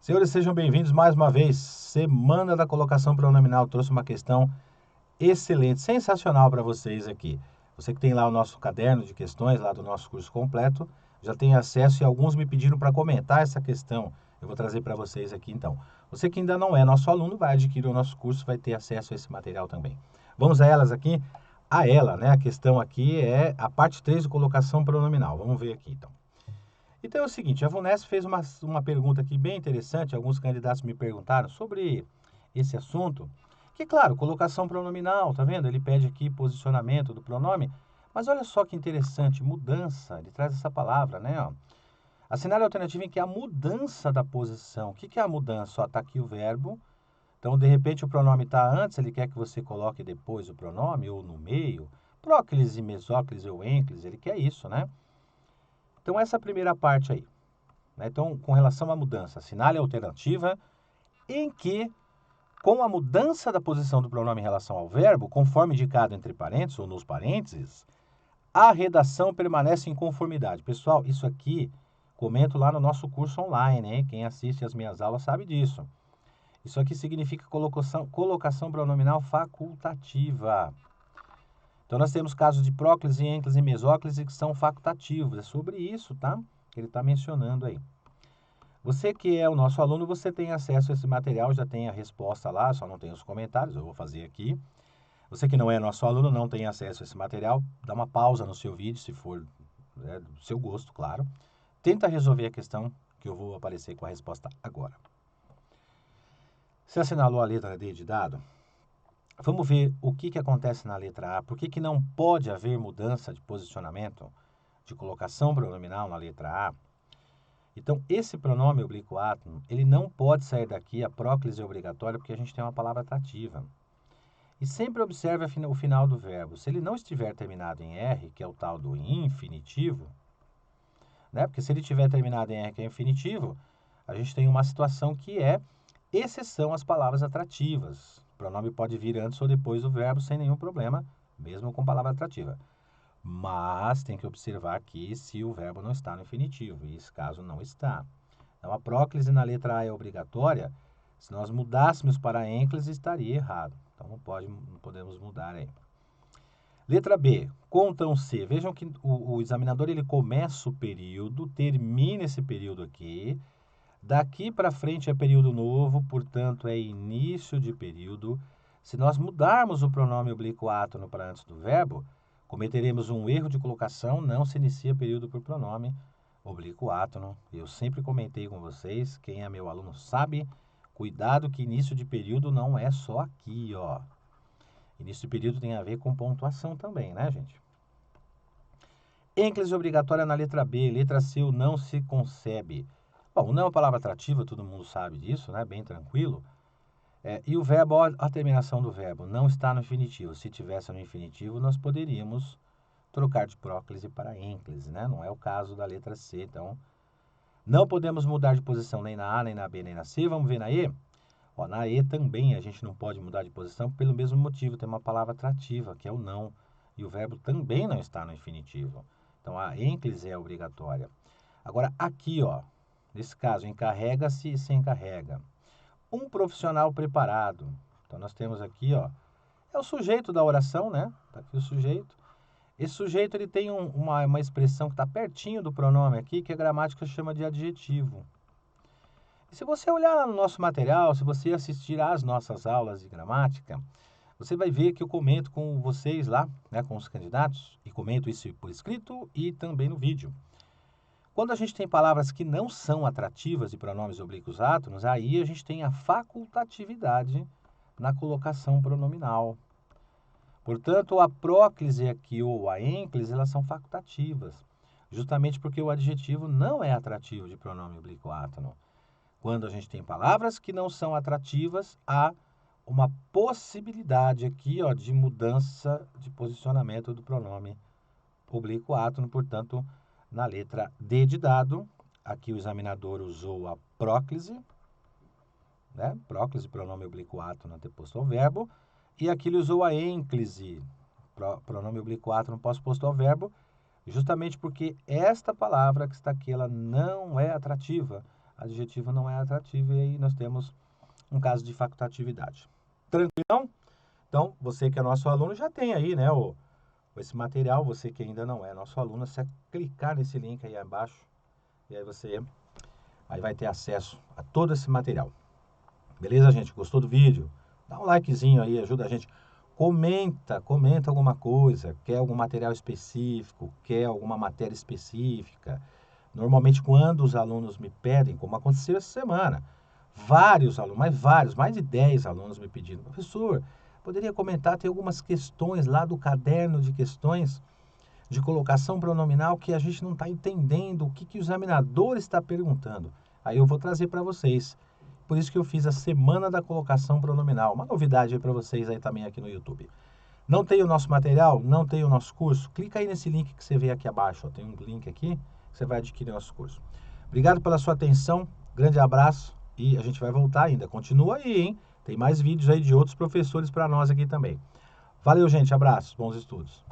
Senhores, sejam bem-vindos mais uma vez. Semana da colocação pronominal trouxe uma questão excelente, sensacional para vocês aqui. Você que tem lá o nosso caderno de questões, lá do nosso curso completo, já tem acesso e alguns me pediram para comentar essa questão. Eu vou trazer para vocês aqui então. Você que ainda não é nosso aluno, vai adquirir o nosso curso, vai ter acesso a esse material também. Vamos a elas aqui? A ela, né? A questão aqui é a parte 3 de colocação pronominal. Vamos ver aqui então. Então é o seguinte, a VUNESP fez uma pergunta aqui bem interessante, alguns candidatos me perguntaram sobre esse assunto, que claro, colocação pronominal, tá vendo? Ele pede aqui posicionamento do pronome, mas olha só que interessante, mudança, ele traz essa palavra, né? Ó. Assinale a alternativa em que a mudança da posição. O que é a mudança? Está aqui o verbo, então de repente o pronome está antes, ele quer que você coloque depois o pronome, ou no meio, próclise, mesóclise ou ênclise, ele quer isso, né? Então essa primeira parte aí. Então, com relação à mudança, assinale a alternativa em que, com a mudança da posição do pronome em relação ao verbo, conforme indicado entre parênteses ou nos parênteses, a redação permanece em conformidade. Pessoal, isso aqui comento lá no nosso curso online, hein? Quem assiste às minhas aulas sabe disso. Isso aqui significa colocação pronominal facultativa. Então, nós temos casos de próclise, ênclise e mesóclise que são facultativos. É sobre isso, tá? Que ele está mencionando aí. Você que é o nosso aluno, você tem acesso a esse material, já tem a resposta lá, só não tem os comentários, eu vou fazer aqui. Você que não é nosso aluno, não tem acesso a esse material, dá uma pausa no seu vídeo, se for do seu gosto, claro. Tenta resolver a questão que eu vou aparecer com a resposta agora. Você assinalou a letra D de dado? Vamos ver o que acontece na letra A. Por que não pode haver mudança de posicionamento, de colocação pronominal na letra A? Então, esse pronome oblíquo átomo, ele não pode sair daqui, a próclise é obrigatória, porque a gente tem uma palavra atrativa. E sempre observe o final do verbo. Se ele não estiver terminado em R, que é o tal do infinitivo, né? Porque se ele tiver terminado em R, que é infinitivo, a gente tem uma situação que é exceção às palavras atrativas. O pronome pode vir antes ou depois do verbo sem nenhum problema, mesmo com palavra atrativa. Mas tem que observar aqui se o verbo não está no infinitivo, e esse caso não está. Então, a próclise na letra A é obrigatória. Se nós mudássemos para a ênclise, estaria errado. Então, não podemos mudar aí. Letra B, contam C. Vejam que o examinador ele começa o período, termina esse período aqui. Daqui para frente é período novo, portanto, é início de período. Se nós mudarmos o pronome oblíquo átono para antes do verbo, cometeremos um erro de colocação, não se inicia período por pronome oblíquo átono. Eu sempre comentei com vocês, quem é meu aluno sabe, cuidado que início de período não é só aqui, ó. Início de período tem a ver com pontuação também, né, gente? Ênclise obrigatória na letra B, letra C, o não se concebe. Bom, não é uma palavra atrativa, todo mundo sabe disso, né? Bem tranquilo. E o verbo, a terminação do verbo, não está no infinitivo. Se tivesse no infinitivo, nós poderíamos trocar de próclise para ênclise, né? Não é o caso da letra C, então não podemos mudar de posição nem na A, nem na B, nem na C. Vamos ver na E? Ó, na E também a gente não pode mudar de posição pelo mesmo motivo, tem uma palavra atrativa, que é o não, e o verbo também não está no infinitivo. Então a ênclise é obrigatória. Agora aqui, ó, nesse caso, encarrega-se e se encarrega. Um profissional preparado. Então nós temos aqui, ó, é o sujeito da oração, né? Tá aqui o sujeito. Esse sujeito ele tem uma expressão que está pertinho do pronome aqui, que a gramática chama de adjetivo. E se você olhar lá no nosso material, se você assistir às nossas aulas de gramática, você vai ver que eu comento com vocês lá, né, com os candidatos, e comento isso por escrito e também no vídeo. Quando a gente tem palavras que não são atrativas de pronomes oblíquos átonos, aí a gente tem a facultatividade na colocação pronominal. Portanto, a próclise aqui ou a ênclise, elas são facultativas, justamente porque o adjetivo não é atrativo de pronome oblíquo átono. Quando a gente tem palavras que não são atrativas, há uma possibilidade aqui, ó, de mudança de posicionamento do pronome oblíquo átono. Portanto, na letra D de dado, aqui o examinador usou a próclise, né? Próclise, pronome oblíquo átono anteposto ao verbo, e aqui ele usou a ênclise, pronome oblíquo átono pós-posto ao verbo, justamente porque esta palavra que está aqui, ela não é atrativa. adjetivo não é atrativo e aí nós temos um caso de facultatividade. Tranquilão? Então, você que é nosso aluno já tem aí, né, esse material. Você que ainda não é nosso aluno, você clicar nesse link aí abaixo e aí você vai ter acesso a todo esse material. Beleza, gente? Gostou do vídeo? Dá um likezinho aí, ajuda a gente. Comenta alguma coisa, quer algum material específico, quer alguma matéria específica. Normalmente, quando os alunos me pedem, como aconteceu essa semana, vários alunos, mais de 10 alunos me pedindo, professor, poderia comentar, tem algumas questões lá do caderno de questões de colocação pronominal que a gente não está entendendo o que o examinador está perguntando. Aí eu vou trazer para vocês. Por isso que eu fiz a Semana da Colocação Pronominal. Uma novidade para vocês aí também aqui no YouTube. Não tem o nosso material? Não tem o nosso curso? Clica aí nesse link que você vê aqui abaixo. Ó. Tem um link aqui que você vai adquirir nosso curso. Obrigado pela sua atenção. Grande abraço. E a gente vai voltar ainda. Continua aí, hein? Tem mais vídeos aí de outros professores para nós aqui também. Valeu, gente. Abraços. Bons estudos.